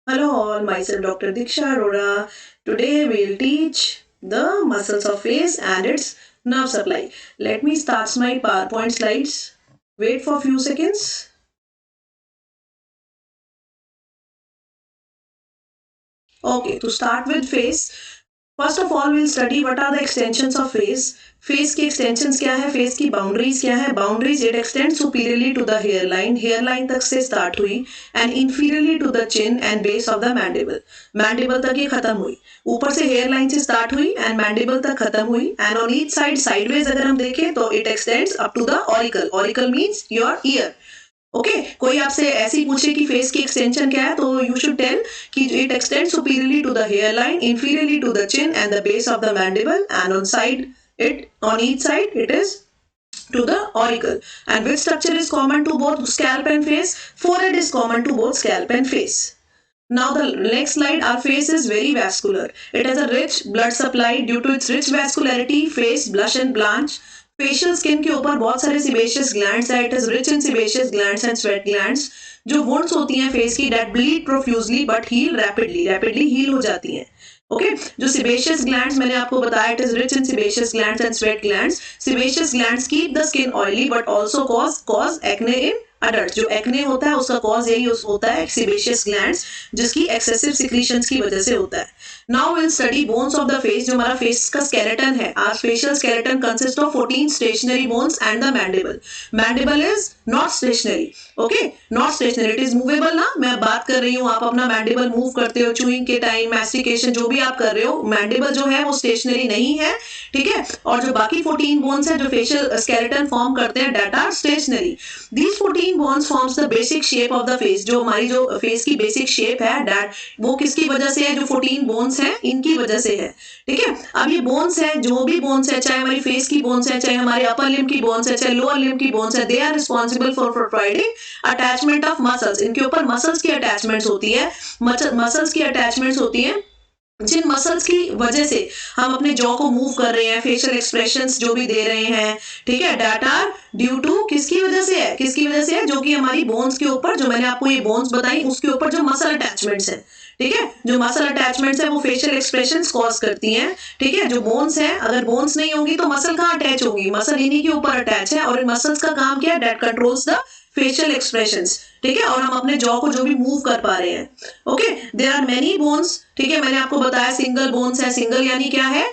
Hello all, myself Dr. Diksha Arora. Today we'll teach the muscles of face and its nerve supply. Let me start my PowerPoint slides. Wait for a few seconds. Okay, to start with face, first of all we'll study what are the extensions of face. Face की extensions क्या है, face की boundaries क्या है. Boundaries it extend superiorly to the hair line तक से start हुई and inferiorly to the chin and base of the mandible. Mandible तक ये खत्म हुई, ऊपर से हेयर लाइन से स्टार्ट हुई एंड मैंडिबल तक खत्म हुई and on each side sideways अगर हम देखें तो it extends up to the auricle. Auricle means your year. Okay कोई आपसे ऐसी पूछे कि फेस की एक्सटेंशन क्या है तो यू शुड टेल कि it extends superiorly to the hair line, inferiorly to the chin and the base of the mandible and on each side it is to the auricle. And which structure is common to both scalp and face? Forehead is common to both scalp and face. Now the next slide, our face is very vascular. It has a rich blood supply. Due to its rich vascularity, face blush and blanch. Facial skin के ऊपर बहुत सारे sebaceous glands है. It is rich in sebaceous glands and sweat glands. जो wounds होती हैं face की, that bleed profusely but heal rapidly heal हो जाती हैं. ओके जो सिबेशियस ग्लैंड्स मैंने आपको बताया, it is rich in sebaceous glands and sweat glands. Sebaceous glands keep the skin oily but also cause acne in adult. जो acne होता है उसका कॉज यही होता है सिबेशियस ग्लैंड्स, जिसकी एक्सेसिव सिक्रीशंस की वजह से होता है. Now will study bones of the face. जो हमारा फेस का स्केलेटन है, our facial skeleton consist of 14 stationary bones and the mandible. Mandible is not stationary. Okay not stationary, it is movable. ना मैं बात कर रही हूँ, आप अपना मैंडिबल मूव करते हो च्यूइंग के टाइम, मैस्टिकेशन जो भी आप कर रहे हो, मैंडिबल जो है वो स्टेशनरी नहीं है. ठीक है, और जो बाकी 14 बोन्स है जो फेशियल स्केलेटन फॉर्म करते हैं, that are stationary. These 14 bones forms the basic shape of the face. जो हमारी जो फेस की बेसिक शेप है, डेट वो किसकी वजह से है? जो 14 बोन्स हैं इनकी वजह से है. ठीक है, अब ये बोन्स है, जो भी बोन्स है, चाहे हमारी फेस की बोन्स है, चाहे हमारे अपर लिम्ब की बोन्स है, चाहे लोअर लिम्ब की बोन्स है, they are responsible for providing attachment of muscles. इनके ऊपर मसल्स की अटैचमेंट्स होती है. मसल्स की अटैचमेंट्स होती हैं जिन मसल्स की वजह से हम अपने जॉ को मूव कर रहे हैं, फेशियल एक्सप्रेशंस जो भी दे रहे हैं. ठीक है, डेट आर ड्यू टू किसकी वजह से है? किसकी वजह से है? जो कि हमारी बोन्स के ऊपर, जो मैंने आपको ये बोन्स बताई, उसके ऊपर जो मसल अटैचमेंट्स है. ठीक है, जो मसल अटैचमेंट्स है वो फेशियल एक्सप्रेशंस कॉज करती हैं. ठीक है, जो बोन्स है, अगर बोन्स नहीं होंगी तो मसल कहाँ अटैच होगी? मसल इन्हीं के ऊपर अटैच है और इन मसल्स का काम क्या है? That controls the facial expressions. ठीक है, और हम अपने जॉ को जो भी मूव कर पा रहे हैं. Okay there are many bones. ठीक है, मैंने आपको बताया सिंगल बोन्स है. सिंगल यानी क्या है?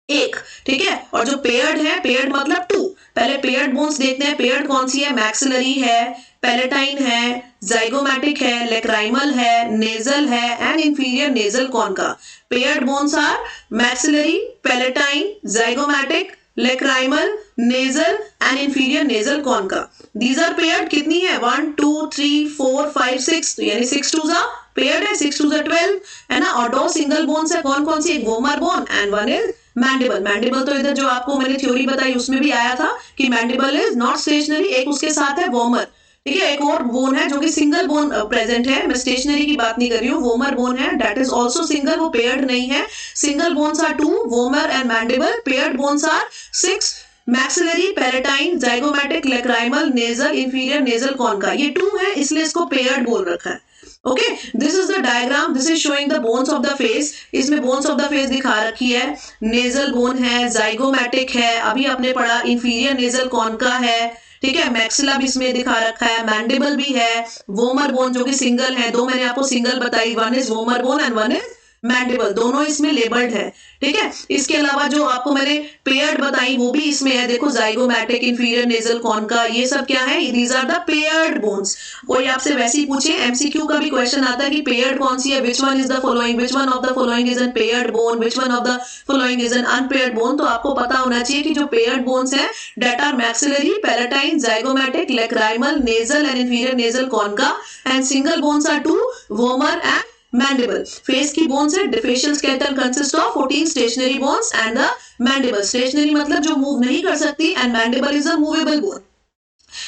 एक. ठीक है, और जो पेयर्ड है, पेयर्ड मतलब 2. पहले पेयर्ड बोन्स देखते हैं. पेयर्ड कौन सी है? मैक्सिलरी है, पैलेटाइन है, जाइगोमैटिक है, लेक्राइमल है, नेजल है and inferior nasal concha. Paired bones are maxillary, palatine, zygomatic, lacrimal, nasal and inferior nasal concha. These are paired. कितनी है? 1 2 3 4 5 6, यानी 6 2 जा पेयर्ड है, 6 2 जा 12 है ना. और 2 सिंगल बोन्स है. कौन कौन सी? एक vomer bone and one is mandible. Mandible तो इधर जो आपको मैंने थ्योरी बताई उसमें भी आया था कि मैंडिबल इज नॉट स्टेशनरी. एक उसके साथ है वोमर. ठीक है, एक और बोन है जो कि सिंगल बोन प्रेजेंट है. मैं स्टेशनरी की बात नहीं कर रही हूँ. वोमर बोन है, दैट इज आल्सो सिंगल, वो पेयर्ड नहीं है. Single bones are 2, vomer and mandible. Paired bones are 6, maxillary, palatine, zygomatic, lacrimal, nasal, inferior nasal concha. ये 2 है इसलिए इसको पेयर्ड बोल रखा है. Okay this is the diagram. This is showing the bones of the face. इसमें bones of the face दिखा रखी है. नेजल बोन है, जाइगोमैटिक है, अभी आपने पढ़ा इंफीरियर नेजल कॉन्का है. ठीक है, मैक्सिला भी इसमें दिखा रखा है, मैंडिबल भी है, वोमर बोन जो कि सिंगल है. 2 मैंने आपको सिंगल बताई, one is vomer bone and one is mandible. दोनों इसमें लेबल्ड है. ठीक है, इसके अलावा जो आपको मैंने पेयर्ड बताई वो भी इसमें है. देखो जाइगोमैटिक, इंफीरियर नेजल कॉन्का, ये सब क्या है? These are the paired bones. कोई आपसे वैसे ही पूछे, एमसीक्यू का भी क्वेश्चन आता है कि पेयर्ड कौन सी है? Which one is the following, which one of the following is an paired bone, which one of the following is an unpaired bone. तो आपको पता होना चाहिए कि जो पेयर्ड बोन्स है that are maxillary, palatine, zygomatic, lacrimal, nasal and inferior nasal concha. And single bones are 2, vomer and mandible. Face की bones है, facial skeleton consist of 14 stationary bones and the mandible. Stationery मतलब जो move नहीं कर सकती and mandible is a movable bone.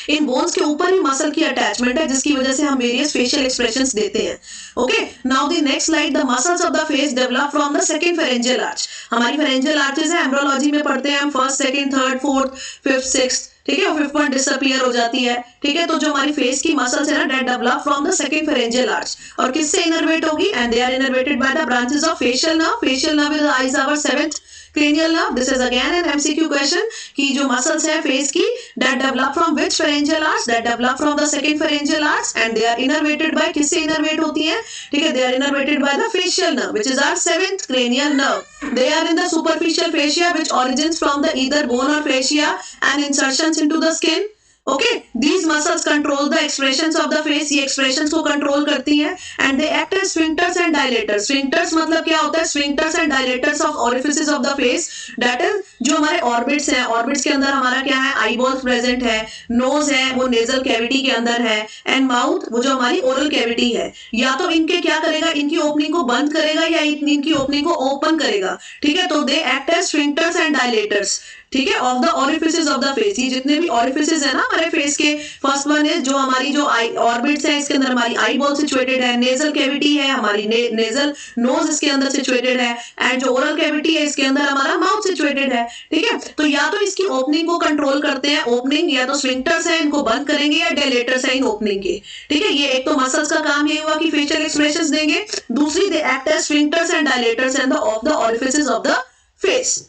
In bones के ऊपर ही muscle की अटैचमेंट है जिसकी वजह से हम वेरियस फेशियल एक्सप्रेशंस देते हैं. Okay now the next slide. The muscles of the face develop from the second pharyngeal arch. हमारी फेरेंजियल आर्चेस है, एम्ब्रोलॉजी में पढ़ते हैं हम, first, second, third, fourth, fifth, sixth. ठीक है, फिफ्थ वन डिसअपियर हो जाती है। ठीक है, तो जो हमारी फेस की मसल्स है ना that develop from the second pharyngeal arch, और किससे इनर्वेट होगी, and they are innervated by the branches of facial nerve. Facial nerve is our seventh cranial nerve. This is again an MCQ question कि जो muscles है face की that develop from which pharyngeal arch, that develop from the second pharyngeal arch, and they are innervated by, किससे innervate होती हैं, ठीक है, they are innervated by the facial nerve which is our seventh cranial nerve. They are in the superficial fascia which origins from the either bone or fascia and insertions into the skin. Okay, these muscles control the expressions of the face, ये expressions को control करती हैं, and they act as sphincters and dilators. Sphincters मतलब क्या होता है, sphincters and dilators of orifices of the face, that is जो हमारे ऑर्बिट्स हैं, ऑर्बिट्स के अंदर हमारा क्या है, आई बॉल्स प्रेजेंट है, नोज है वो नेजल कैविटी के अंदर है, एंड माउथ वो जो हमारी ओरल कैविटी है, या तो इनके क्या करेगा, इनकी ओपनिंग को बंद करेगा या इनकी ओपनिंग को ओपन करेगा। ठीक है, तो they act as sphincters and dilators, ठीक है, of the orifices of the face. ये जितने भी ओरिफिसेस है ना हमारे फेस के, फर्स्ट वन है जो हमारी जो आई ऑर्बिट्स है, इसके अंदर हमारी आई बॉल सिचुएटेड है, नेजल कैविटी है हमारी, नेजल नोज इसके अंदर सिचुएटेड है, एंड जो ओरल कैविटी है इसके अंदर हमारा माउथ सिचुएटेड है। ठीक है, तो या तो इसकी ओपनिंग को कंट्रोल करते हैं, ओपनिंग या तो स्फिंक्टर्स है इनको बंद करेंगे, या डायलेटर्स है इन ओपनिंग के। ठीक है, ये एक तो मसल्स का काम ये हुआ कि फेशियल एक्सप्रेशंस देंगे, दूसरी they act as sphincters and dilators and of the orifices of the face.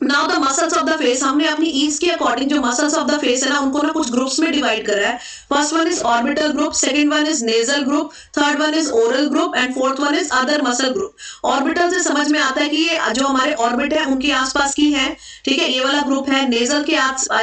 Now the muscles of the face, हमने अपनी ईज के अकॉर्डिंग जो मसल्स ऑफ द फेस है ना उनको ना कुछ ग्रुप्स में डिवाइड करा है। First one is orbital group, second one is nasal group, third one is oral group, and fourth one is other muscle group. Orbital से समझ में आता है कि ये जो हमारे ऑर्बिट है उनके आसपास की है। ठीक है, ये वाला ग्रुप है। नेजल के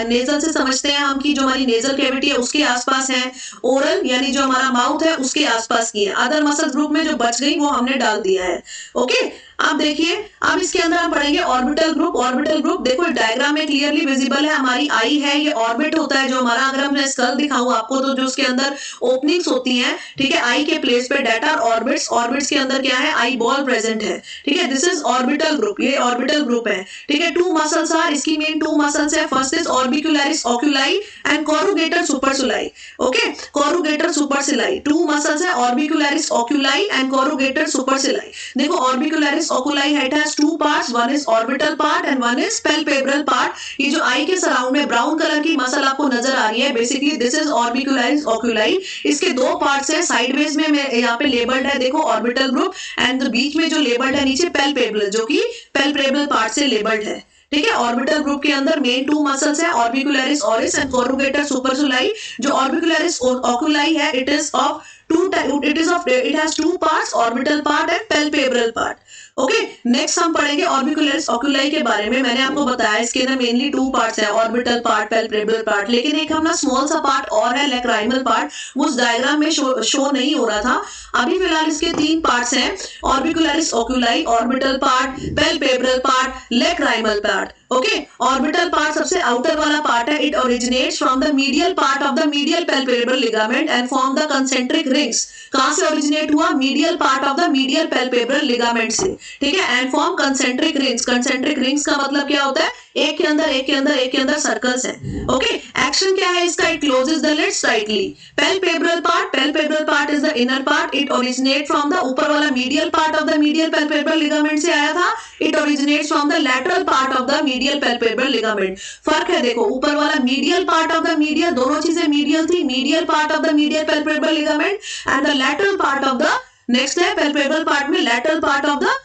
नेजल से समझते हैं हम कि जो हमारी नेजल कैविटी है उसके आसपास है। ओरल यानी जो हमारा माउथ है उसके आसपास की है। अदर मसल ग्रुप में जो बच गई वो हमने डाल दिया है। ओके, अब देखिए, अब इसके अंदर हम पढ़ेंगे ऑर्बिटल ग्रुप। ऑर्बिटल ग्रुप देखो डायग्राम में क्लियरली विजिबल है, हमारी आई है, ये ऑर्बिट होता है जो हमारा, अगर हम स्कल दिखाऊं आपको तो जो उसके अंदर ओपनिंग्स होती हैं, ठीक है, आई के प्लेस पे डेट आर ऑर्बिट्स। ऑर्बिट्स के अंदर क्या है, आई बॉल प्रेजेंट है। ठीक है, दिस इज ऑर्बिटल ग्रुप, ये ऑर्बिटल ग्रुप है। ठीक है, टू मसल्स आर, इसकी मेन टू मसल्स है। First is orbicularis oculi and corrugator supercilii. Okay, corrugator supercilii, two muscles है, orbicularis oculi and corrugator supercilii. देखो orbicularis oculi head has two parts, one is orbital part and one is palpebral part। ये जो आई के surround में brown colour की muscle आपको नजर आ रही है, basically this is orbicularis oculi। इसके दो पार्ट्स है, साइडवेज में यहाँ पे लेबल्ड है देखो ऑर्बिटल ग्रुप, एंड बीच में जो लेबल्ड है नीचे palpebral, जो कि palpebral पार्ट से लेबल्ड है। ठीक है, ऑर्बिटल ग्रुप के अंदर मेन टू मसल्स है, ऑर्बिकुलरिस ओरिस एंड कोरुगेटर सुपरसिलाई। जो ऑर्बिकुलरिस ओक्यूलाई है, it is of it has two parts, orbital part and palpebral part। Okay, next हम पढ़ेंगे ऑर्बिकुलरिस ओक्यूलाई के बारे में। मैंने आपको बताया इसके अंदर मेनली टू पार्ट्स हैं, ऑर्बिटल पार्ट, पैल्पेब्रल पार्ट, लेकिन एक अपना स्मॉल सा पार्ट और है, लैक्राइमल पार्ट, वो उस डायग्राम में शो नहीं हो रहा था। अभी फिलहाल इसके तीन पार्ट्स हैं, orbicularis oculi, orbital part, palpebral part, lacrimal part. Okay, orbital part सबसे आउटर वाला पार्ट है। It originates from the medial part of the medial palpebral ligament and form the concentric rings. कहां से ओरिजिनेट हुआ, medial part of the medial palpebral ligament से। ठीक है, and form concentric rings. Concentric rings का मतलब क्या होता है, एक के अंदर एक के अंदर एक के अंदर सर्कल्स हैं। ओके, एक्शन क्या है इसका, it closes the lids tightly. Palpebral part is the inner part, it originate from the ऊपर वाला medial part of the medial palpebral ligament से आया था। It originates from the lateral part of the medial palpebral ligament. फर्क है देखो, ऊपर वाला medial part of the medial, दोनों चीजें मीडियल थी, medial part of the medial palpebral ligament and the lateral part of the, next है palpebral part में lateral part of the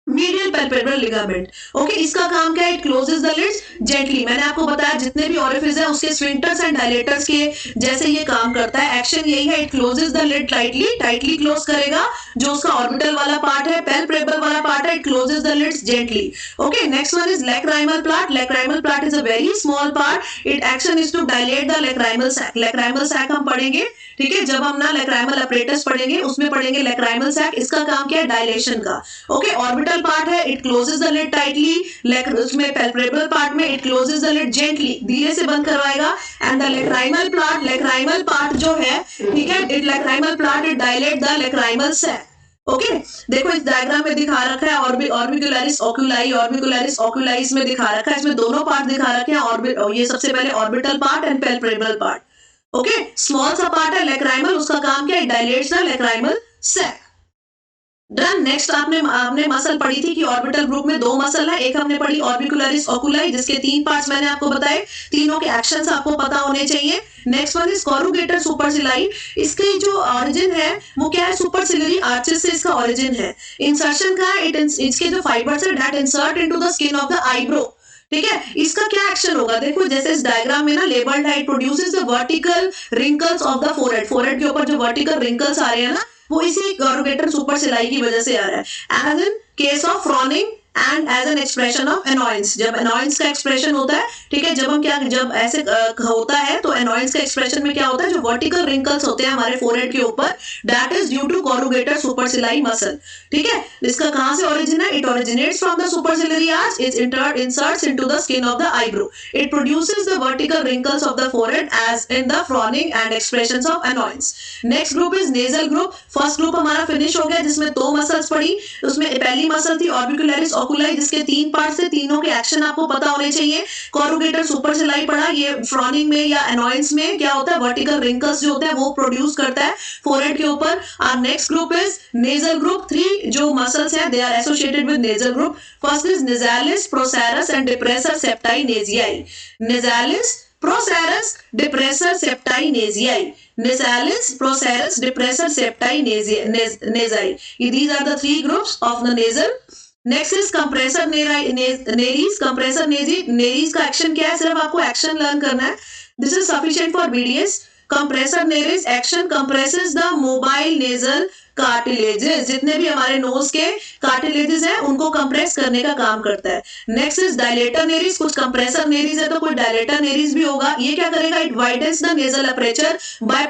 medial palpebral ligament. Okay, इसका काम क्या है, it closes the lids gently. मैंने आपको बताया जितने भी ओरिफिस है उसके स्फिंक्टर्स एंड डायलेटर्स के जैसे ये काम करता है। एक्शन यही है, it closes the lid tightly close करेगा। जो उसका ऑर्बिटल वाला पार्ट है, पैल्पेब्रल वाला पार्ट है, it closes the lids gently. Okay, next one is lacrimal part. Lacrimal part is a very small part, it action is to dilate the lacrimal sac. Lacrimal sac हम पढ़ेंगे, ठीक है, जब हम ना लैक्राइमल अपरेटस पढ़ेंगे उसमें पढ़ेंगे लैक्राइमल सैक। इसका काम क्या है, डायलेशन का। ओके, ऑर्बिटल पार्ट है, it closes the lid tightly. उसमें पैल्पेब्रल पार्ट में it closes the lid gently, धीरे से बंद करवाएगा। एंड द लैक्राइमल पार्ट जो है, ठीक है, it lacrimal part it dilate the lacrimal sac. Okay, देखो इस डायग्राम में दिखा रखा है ऑर्बिकुलरिस ओक्यूलाई इसमें दिखा रखा है, इसमें दोनों पार्ट दिखा रखे हैं। ये सबसे पहले orbital part and palpebral part. Okay, small सा पार्ट है लैक्राइमल, उसका काम क्या है, dilates the lacrimal sac. Done. Next आपने आपने मसल पढ़ी थी कि ऑर्बिटल ग्रुप में दो मसल है, एक हमने पढ़ी ऑर्बिकुलरिस ओकुलाई जिसके तीन पार्ट्स मैंने आपको बताए, तीनों के एक्शंस आपको पता होने चाहिए। Next one is corrugator supercilii. इसकी जो ओरिजिन है वो क्या है, सुपरसिलरी आर्चेस से इसका ओरिजिन है। इंसर्शन का है, इसके जो फाइबर्स है that insert into the skin of the eyebrow. ठीक है, इसका क्या एक्शन होगा, देखो जैसे इस डायग्राम में ना लेबल्ड है, it produces the vertical wrinkles of the forehead. Forehead के ऊपर जो वर्टिकल रिंकल्स आ रहे हैं ना, वो इसी कोरुगेटर सुपर सिलाई की वजह से आ रहा है। As in case of frowning and as an expression of annoyance, जब एनॉयंस का एक्सप्रेशन होता है, ठीक है, जब हम क्या, जब ऐसे होता है तो एनॉयंस का एक्सप्रेशन में क्या होता है, जो वर्टिकल रिंकल्स होते हैं हमारे फोरहेड के ऊपर, that is due to corrugator supercilii muscle. ठीक है, इसका कहां से ओरिजिन है, it originates from the superciliary arch, it inserts into the skin of the eyebrow, it produces the vertical wrinkles of the forehead as in the frowning and expressions of annoyance. Next group is nasal group. First group हमारा finish हो गया जिसमें दो muscles पड़ी, उसमें पहली muscle थी orbicularis ओकुलाई जिसके तीन पार्ट्स थे, तीनों के एक्शन आपको पता होने चाहिए। कोरुगेटर सुपरसिलाई पढ़ा, ये फ्रॉनिंग में या एनॉयंस में क्या होता है, वर्टिकल रिंकल्स जो होते हैं वो प्रोड्यूस करता है फोरहेड के ऊपर। और next group is nasal group. Three जो मसल्स हैं they are associated with nasal group. First is nasalis, procerus and depressor septi nasi. Nasalis, procerus, depressor septi nasi. Nasalis, Procerus, Depressor, Septi, Nasai. These are the three groups of the nasal. Next is compressor Nereis. Compressor Nereis का action क्या है, सिर्फ आपको action learn करना है, this is sufficient for BDS. Compressor Nereis action compresses the mobile nasal cartilages, जितने भी हमारे नोज के कार्टिलेजेस हैं उनको कंप्रेस करने का काम करता है। Next is dilator Nereis. कुछ कंप्रेसर नेरीज है तो कोई डायलेटर नेरीज भी होगा। ये क्या करेगा, it widens the nasal aperture by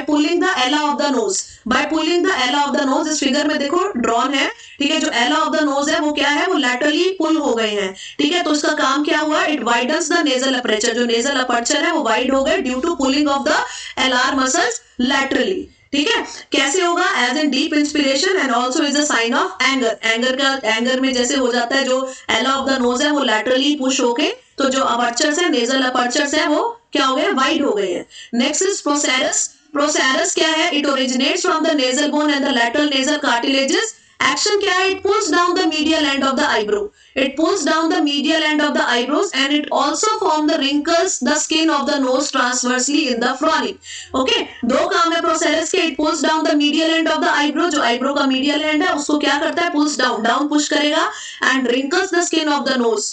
pulling the ala of the nose. By pulling the ala of the nose, इस फिगर में देखो ड्रॉन है, ठीक है, जो एला ऑफ द नोज है वो क्या है, वो लैटरली पुल हो गए हैं। ठीक है, तो इसका काम क्या हुआ, it widens the nasal aperture, जो नेजल अपर्चर है वो वाइड हो गए due to pulling of the LR muscles laterally. ठीक है, कैसे होगा, as an deep inspiration and also is a sign of anger. Anger में जैसे हो जाता है, जो एला ऑफ द नोज है वो लैटरली पुश होके, तो जो अपर्चर्स है, नेजल अपर्चर्स है, वो क्या हो गए, वाइड हो गए हैं। Next is प्रोसेरस। प्रोसेरस क्या है, it originates from the nasal bone and the lateral nasal cartilages. Action क्या है, it pulls down the medial end of the eyebrow, it pulls down the medial end of the eyebrows and it also form the wrinkles the skin of the nose transversely in the frowning. Okay, दो काम है procerus के, it pulls down the medial end of the eyebrow, जो eyebrow का medial and है उसको क्या करता है, पुल्स डाउन, डाउन पुश करेगा, and wrinkles the skin of the nose,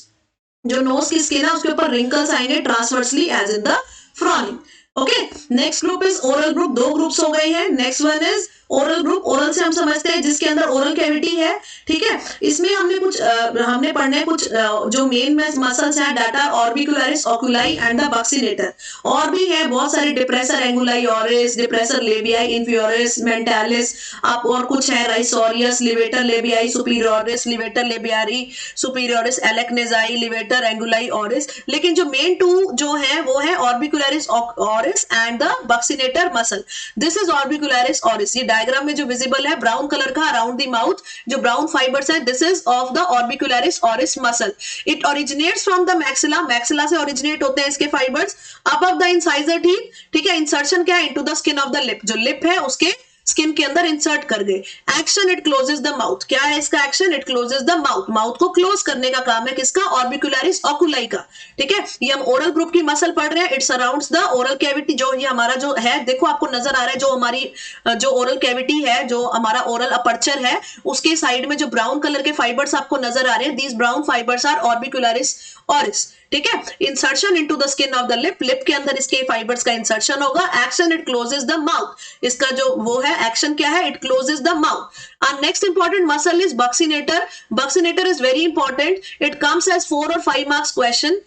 जो नोज की स्किन है उसके ऊपर रिंकल्स आएंगे transversely as in the frowning. Okay, next group is oral group. दो ग्रुप्स हो गए हैं। Next one is oral group. Oral से हम समझते हैं जिसके अंदर ओरल कैविटी है। ठीक है, इसमें हमने पढ़ने कुछ जो मेन मसल्स हैं, डाटा orbicularis oculi and the buccinator. और भी है बहुत सारे, depressor anguli oris, depressor labii inferioris mentalis, आप और कुछ है, risorius, levator labii superioris, levator labii superioris, alaeque nasi, levator anguli oris. लेकिन जो मेन टू जो है वो है orbicularis oris and the buccinator muscle. This is orbicularis oris. ये डायग्राम में जो विजिबल है ब्राउन कलर का अराउंड द माउथ, जो ब्राउन फाइबर्स है, this is of the orbicularis oris muscle. It originates from the maxilla. Maxilla से originate होते हैं इसके fibres, above the incisor teeth. ठीक है, इंसर्शन क्या है, into the skin of the lip, जो लिप है उसके स्किन के अंदर इंसर्ट कर गए। Action, it closes the mouth. क्या है इसका action, it closes the mouth, mouth को क्लोज करने का काम है किसका, ऑर्बिकुलरिस ओकुलाई का। ठीक है, ये हम ओरल ग्रुप की मसल पढ़ रहे हैं। It surrounds the oral cavity, जो ये हमारा जो है, देखो आपको नजर आ रहा है, जो हमारी जो ओरल कैविटी है, जो हमारा ओरल अपर्चर है, उसके साइड में जो ब्राउन कलर के फाइबर्स आपको नजर आ रहे हैं, these brown fibres are orbicularis oris. ठीक है, insertion into the skin of the lip, lip के अंदर इसके फाइबर्स का इंसर्शन होगा। Action, it closes the mouth. इसका जो वो है एक्शन क्या है, इट क्लोजेस द माउथ। और next important muscle is buccinator. Buccinator is very important, it comes as 4 और 5 मार्क्स क्वेश्चन।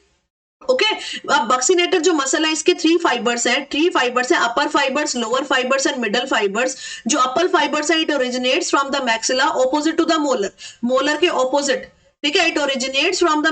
ओके, अब बक्सिनेटर जो मसल है इसके 3 फाइबर्स है, 3 फाइबर्स है, upper fibres, lower fibres and middle fibres. जो अपर फाइबर्स है, it originates from the maxilla opposite to the molar, molar के ऑपोजिट। ठीक है, it originates from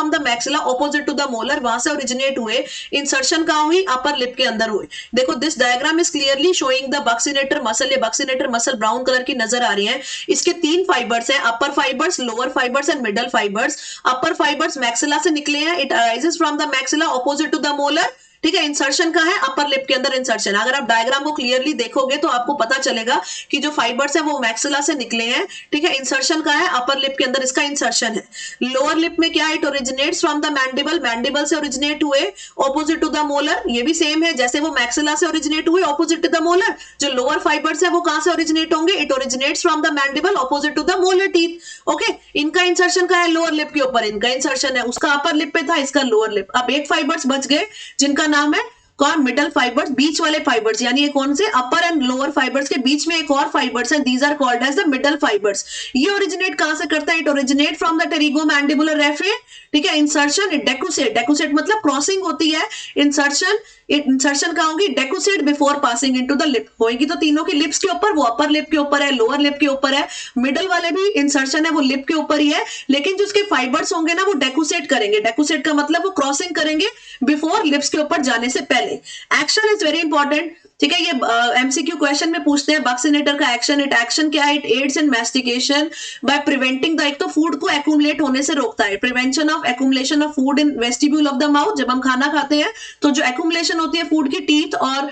the maxilla opposite to the molar, वहां से originate हुए। Insertion कहां हुई, अपर लिप के अंदर हुई। देखो, this diagram is clearly showing the buccinator muscle. ये बक्सिनेटर मसल ब्राउन कलर की नजर आ रही है। इसके 3 फाइबर्स हैं, upper fibres, lower fibres and middle fibres. Upper fibres maxilla से निकले हैं, it arises from the maxilla opposite to the molar. ठीक है, इंसर्शन का है अपर लिप के अंदर इंसर्शन। अगर आप डायग्राम को क्लियरली देखोगे तो आपको पता चलेगा कि जो फाइबर्स है वो मैक्सिला से निकले हैं। ठीक है, इंसर्शन का है अपर लिप के अंदर इसका इंसर्शन है। लोअर लिप में क्या, it originates from the mandible, mandible से ओरिजिनेट हुए ऑपोजिट टू द मोलर। ये भी सेम है, जैसे वो मैक्सिला से ओरिजिनेट हुए ऑपोजिट टू द मोलर, जो लोअर फाइबर्स है वो कहां से ओरिजिनेट होंगे, it originates from the mandible opposite to the molar teeth. Okay, इनका इंसर्शन का है लोअर लिप के ऊपर, इनका इंसर्शन है, उसका अपर लिप पे था, इसका लोअर लिप। अब एक फाइबर्स बच गए जिनका नाम है कौन, मिडल फाइबर्स, बीच वाले फाइबर्स, यानी ये कौन से, अपर एंड लोअर फाइबर्स के बीच में एक और फाइबर्स है, these are called as the middle fibres. ये ओरिजिनेट कहां से करता है, it originate from the pterygomandibular raphe. ठीक है, इंसर्शन डेकुसेट, डेकुसेट मतलब क्रॉसिंग होती है, इंसर्शन कहां होगी, decussate before passing into the lip होगी, तो तीनों की लिप्स के ऊपर, वो अपर लिप के ऊपर है, लोअर लिप के ऊपर है, मिडल वाले भी इंसर्शन है वो लिप के ऊपर ही है, लेकिन जो उसके फाइबर्स होंगे ना वो डेकुसेट करेंगे, डेकुसेट का मतलब वो क्रॉसिंग करेंगे बिफोर लिप्स के ऊपर जाने से पहले। Action is very important. ठीक है, ये एमसीक्यू क्वेश्चन में पूछते हैं बक्सिनेटर का एक्शन। इट एक्शन क्या है, it adds in mastication by preventing the, एक तो फूड को एक्यूमुलेट होने से रोकता है, prevention of accumulation of food in vestibule of the mouth. जब हम खाना खाते हैं तो जो एक्यूमुलेशन होती है फूड की टीथ और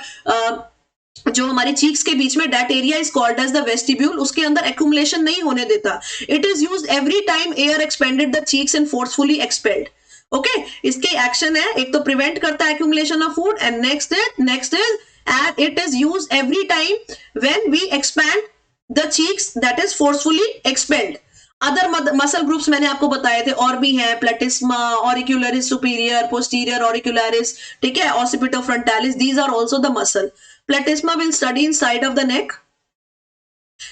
जो हमारे चीक्स के बीच में, that area is called as the vestibule, उसके अंदर एक्यूमुलेशन नहीं होने देता। It is used every time air expanded the cheeks and forcefully expelled. Okay, इसके एक्शन है, एक तो प्रिवेंट करता है accumulation of food, and next is and it is used every time when we expand the cheeks, that is forcefully expelled. Other muscle groups मैंने आपको बताए थे और भी हैं, प्लेटिस्मा, ऑरिक्युलरिस सुपीरियर, पोस्टीरियर ऑरिक्युलरिस, ठीक है, occipito frontalis, these are also the muscle. Platysma will study inside of the neck.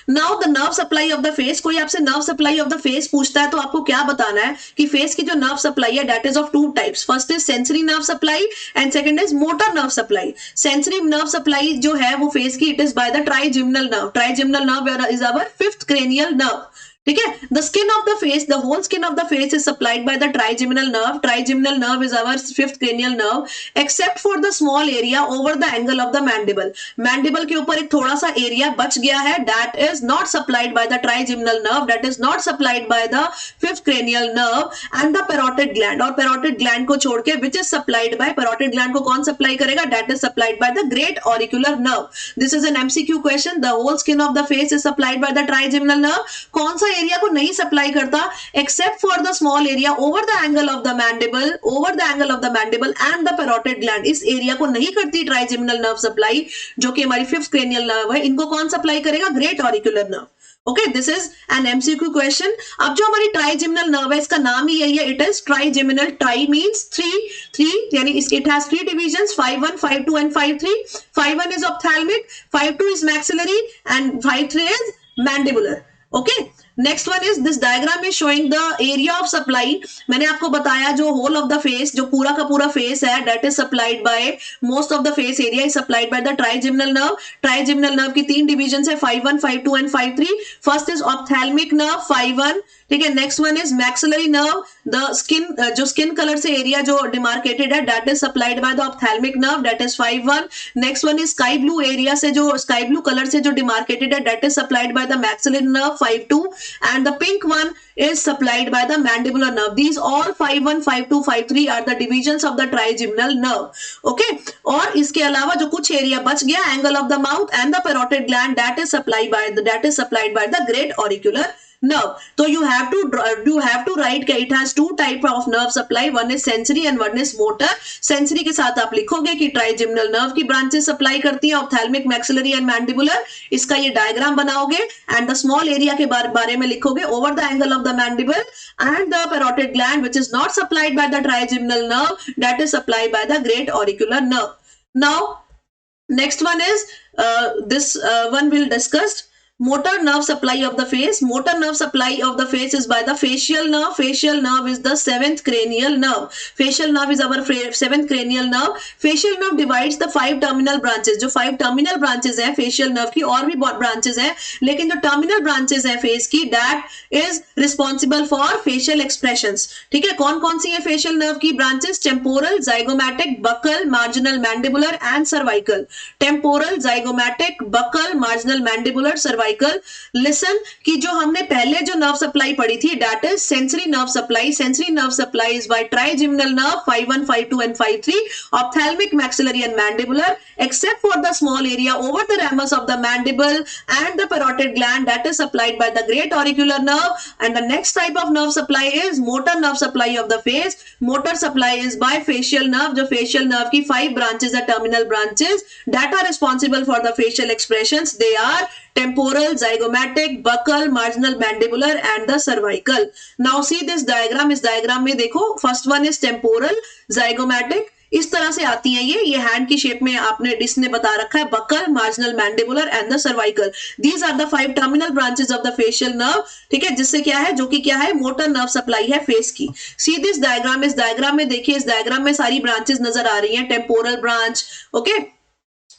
Now the nerve supply of the face, कोई आपसे nerve supply of the face पूछता है तो आपको क्या बताना है कि फेस की जो नर्व सप्लाई है that is of two types, first is sensory nerve supply and second is motor nerve supply. Sensory nerve supply जो है वो फेस की, it is by the trigeminal nerve, trigeminal nerve is our fifth cranial nerve. ठीक है, the skin of the face, the whole skin of the face is supplied by the trigeminal nerve, trigeminal nerve is our fifth cranial nerve, accept for the small area over the angle of the mandible. Mandible के ऊपर एक थोड़ा सा area बच गया है, that is not supplied by the trigeminal nerve, that is not supplied by the fifth cranial nerve and the parotid gland, और parotid gland को छोड़ के which is supplied bye, parotid gland को कौन सप्लाई करेगा, that is supplied by the great auricular nerve. This is an MCQ question, the whole skin of the face is supplied by the trigeminal nerve, कौन सा area को नहीं supply करता, except for the small area over the angle of the mandible, over the angle of the mandible and the parotid gland, इस area को नहीं करती trigeminal nerve supply, जो कि हमारी फिफ्थ क्रेनियल नर्व है, इनको कौन सप्लाई करेगा, great auricular nerve. Okay, this is an MCQ question. अब जो हमारी ट्राइजिमिनल नर्व है इसका नाम ही यही है, it is trigeminal, tri means three, यानी it has three divisions, 5-1, 5-2 and 5-3। 5-1 is ophthalmic, 5-2 is maxillary and 5-3 is mandibular. Okay, next one is this diagram is showing the area of supply. मैंने आपको बताया जो होल ऑफ द फेस, जो पूरा का पूरा face है, that is supplied bye, most of the face area is supplied by the trigeminal nerve. Trigeminal nerve की तीन डिविजन है, 5-1, 5-2 and 5-3। First is ophthalmic nerve 5-1, ठीक है, next one is maxillary nerve, the skin, जो skin colour से area जो demarcated है that is supplied by the ophthalmic nerve, that is 5-1। Next one is sky blue area से, जो sky blue colour से जो डिमार्केटेड है that is supplied by the maxillary nerve 5-2, and the pink one is supplied by the mandibular nerve. These all 5-1, 5-2, 5-3 are the divisions of the trigeminal nerve. Okay, और इसके अलावा जो कुछ area बच गया, angle of the mouth and the parotid gland, that is supplied by the great auricular nerve. So you have to write that it has two type of nerve supply, one is sensory and one is motor. Sensory के साथ आप लिखोगे कि trigeminal nerve की branches supply करती हैं, ophthalmic, maxillary and mandibular, इसका ये diagram बनाओगे, and the small area के बारे में लिखोगे, over the angle of the mandible and the parotid gland which is not supplied by the trigeminal nerve, that is supplied by the great auricular nerve. Now next one is this one we'll discuss. Motor nerve supply of the face. Motor nerve supply of the face is by the facial nerve. Facial nerve is the seventh cranial nerve. Facial nerve is our seventh cranial nerve. Facial nerve divides the 5 terminal branches. जो 5 terminal branches हैं facial nerve की, और भी branches हैं, लेकिन जो terminal branches हैं face की, that is responsible for facial expressions. ठीक है, कौन कौन सी है facial nerve की branches? Temporal, zygomatic, buccal, marginal mandibular and cervical. Temporal, zygomatic, buccal, marginal mandibular, cervical. Cervical. Listen कि जो हमने पहले जो नर्व सप्लाई पढ़ी थी that is sensory nerve supply. Sensory nerve supply is by trigeminal nerve 5-1, 5-2 and 5-3, ophthalmic, maxillary and mandibular, except for the small area over the ramus of the mandible and the parotid gland that is supplied by the great auricular nerve. And the next type of nerve supply is motor nerve supply of the face. Motor supply is by facial nerve, जो facial nerve की 5 branches है, terminal branches that are responsible for the facial expressions. They are temporal, zygomatic, buccal, marginal mandibular and the cervical. Now see this diagram. इस diagram में देखो, first one is temporal, zygomatic, इस तरह से आती है ये हैंड की शेप में आपने इसने बता रखा है, buccal, marginal mandibular and the cervical. These are the 5 terminal branches of the facial nerve, ठीक है, जिससे क्या है, जो कि क्या है, मोटर नर्व सप्लाई है फेस की। सी दिस डायग्राम, इस डायग्राम में देखिए, इस डायग्राम में सारी ब्रांचेस नजर आ रही हैं, temporal branch, okay,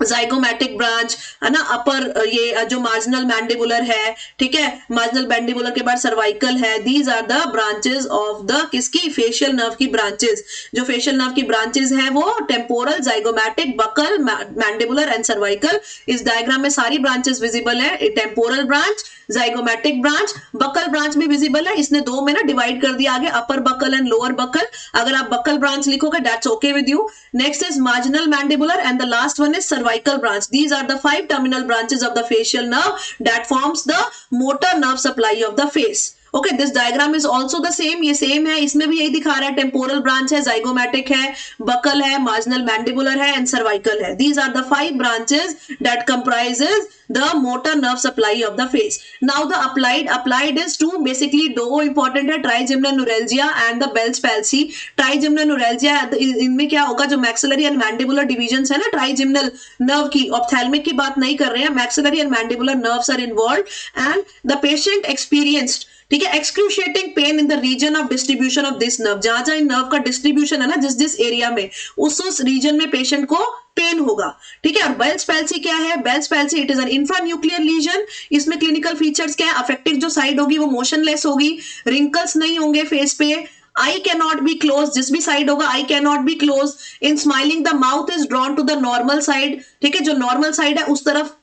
zygomatic branch है ना, अपर ये जो मार्जिनल मैंडिबुलर है, ठीक है, मार्जिनल मैंडिबुलर के बाद सर्वाइकल है। These are the branches of the किसकी, फेशियल नर्व की ब्रांचेस। जो फेशियल नर्व की ब्रांचेस हैं वो temporal, zygomatic, buccal, mandibular and cervical. इस डायग्राम में सारी ब्रांचेस विजिबल है, temporal branch, zygomatic branch, buccal branch भी विजिबल है। इसने दो में ना डिवाइड कर दिया आगे, upper buccal and lower buccal. अगर आप बकल ब्रांच लिखोगे that's okay with you. Next is marginal mandibular and the last one is cervical branch. These are the 5 terminal branches of the facial nerve that forms the motor nerve supply of the face. Okay, this diagram is also the same. ये same है, इसमें भी यही दिखा रहा है, temporal branch है, zygomatic है, buccal है, marginal mandibular है and cervical है. These are the 5 branches that comprises the motor nerve supply of the face. Now the applied is two, basically दो important है, trigeminal neuralgia and the Bell's palsy. Trigeminal neuralgia इनमें क्या होगा, जो maxillary and mandibular divisions है ना trigeminal nerve की, ophthalmic की बात नहीं कर रहे हैं, maxillary and mandibular nerves are involved and the patient experienced, ठीक है, excruciating pain in the region of distribution of this nerve. जहां जहां नर्व का डिस्ट्रीब्यूशन है ना, जिस एरिया में, उस रीजन में पेशेंट को पेन होगा, ठीक है। और बेल्स पैल्सी क्या है, Bell's palsy it is an infranuclear lesion. इसमें क्लिनिकल फीचर्स क्या है, अफेक्टेड जो साइड होगी वो मोशनलेस होगी, रिंकल्स नहीं होंगे फेस पे, I can not be close, जिस भी साइड होगा I can not be close. In smiling the mouth is drawn to the normal side, ठीक है, जो नॉर्मल साइड है उस तरफ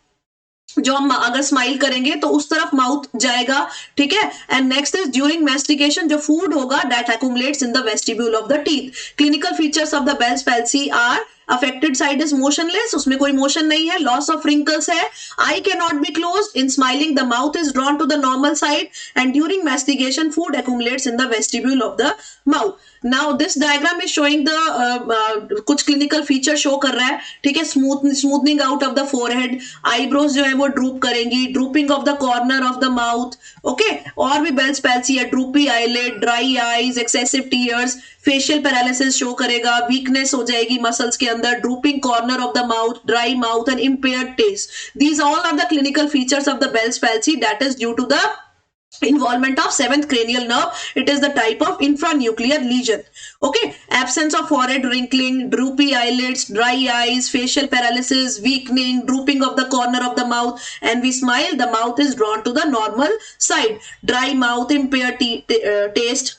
जो हम अगर स्माइल करेंगे तो उस तरफ माउथ जाएगा, ठीक है। And next is during mastication जो फूड होगा that accumulates in the vestibule of the teeth. Clinical features of the Bell's palsy are affected side is motionless, उसमें कोई मोशन नहीं है, लॉस ऑफ रिंकल्स है, eye can not be close, in smiling the mouth is drawn to the normal side and during mastication food accumulates in the vestibule of the mouth. Now this diagram is showing the कुछ clinical feature show कर रहा है, ठीक है, smoothening out of the forehead, eyebrows जो है वो droop करेंगी, drooping of the corner of the mouth, okay. और भी बेल्स पैल्सी है, droopy eyelid, dry eyes, excessive tears, facial paralysis show करेगा, वीकनेस हो जाएगी मसल्स के अंदर, drooping corner of the mouth, dry mouth and impaired taste. These all are the clinical features of the Bell's palsy that is due to the involvement of 7th cranial nerve. It is the type of infranuclear lesion. Okay, absence of forehead wrinkling, droopy eyelids, dry eyes, facial paralysis, weakening, drooping of the corner of the mouth, and we smile, the mouth is drawn to the normal side, dry mouth, impaired taste.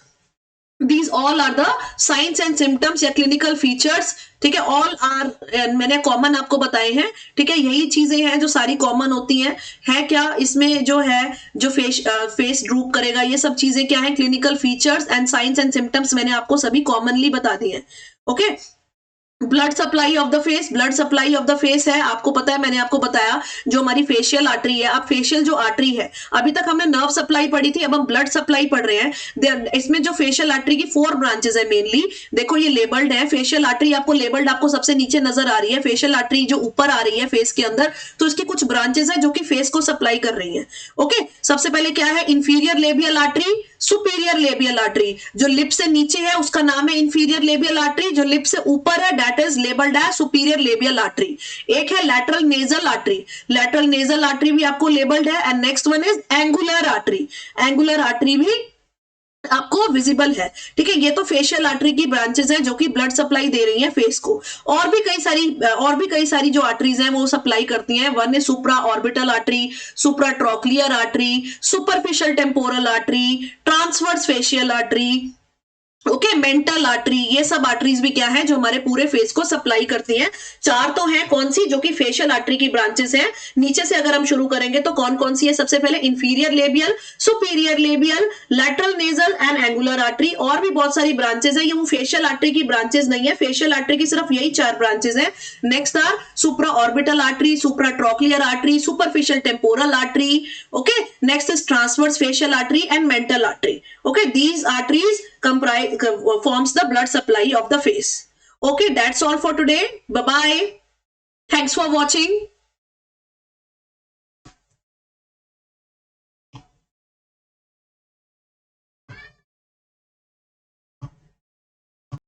These all are the signs and symptoms या clinical features, ठीक है, all are मैंने common आपको बताए हैं, ठीक है, यही चीजें हैं जो सारी कॉमन होती हैं। है क्या इसमें जो है, जो फेस ड्रूप करेगा, ये सब चीजें क्या है, clinical features and science and symptoms मैंने आपको सभी कॉमनली बता दिए हैं, okay. Blood supply of the face, blood supply of the face है, आपको पता है, मैंने आपको बताया जो हमारी फेशियल आर्टरी है, अब फेशियल जो आर्टरी है, अभी तक हमने नर्व सप्लाई पढ़ी थी, अब हम ब्लड सप्लाई पढ़ रहे हैं। इसमें जो फेशियल आर्टरी की 4 ब्रांचेस है मेनली, देखो ये लेबल्ड है, फेशियल आर्टरी आपको लेबल्ड आपको सबसे नीचे नजर आ रही है, फेशियल आर्टरी जो ऊपर आ रही है फेस के अंदर, तो इसकी कुछ ब्रांचेस है जो कि फेस को सप्लाई कर रही है, ओके। सबसे पहले क्या है, inferior labial artery, superior labial artery. जो लिप से नीचे है उसका नाम है इंफीरियर लेबियल आर्टरी, जो लिप से ऊपर है that is labelled as superior labial artery. एक है lateral nasal artery, lateral nasal artery भी आपको लेबल्ड है। And next one is angular artery, angular artery भी आपको विजिबल है, ठीक है। ये तो फेशियल आर्टरी की ब्रांचेस हैं जो कि ब्लड सप्लाई दे रही हैं फेस को। और भी कई सारी जो आर्टरीज हैं वो सप्लाई करती हैं। वन है supra orbital artery, supra trochlear artery, superficial temporal artery, transverse facial artery, okay, mental artery, ये सब आर्टरीज भी क्या है जो हमारे पूरे फेस को सप्लाई करती हैं। 4 तो हैं, कौन सी, जो कि फेशियल आर्टरी की ब्रांचेस हैं। नीचे से अगर हम शुरू करेंगे तो कौन कौन सी है, सबसे पहले inferior labial, superior labial, lateral nasal and angular artery. और भी बहुत सारी ब्रांचेस है, ये वो फेशियल आर्टरी की ब्रांचेस नहीं है, फेशियल आर्टरी की सिर्फ यही 4 ब्रांचेस हैं। Next are supra orbital artery, supra trochlear artery, superficial temporal artery. Okay, next is transverse facial artery and mental artery. Okay, these arteries forms the blood supply of the face. Okay, that's all for today. Bye bye. Thanks for watching.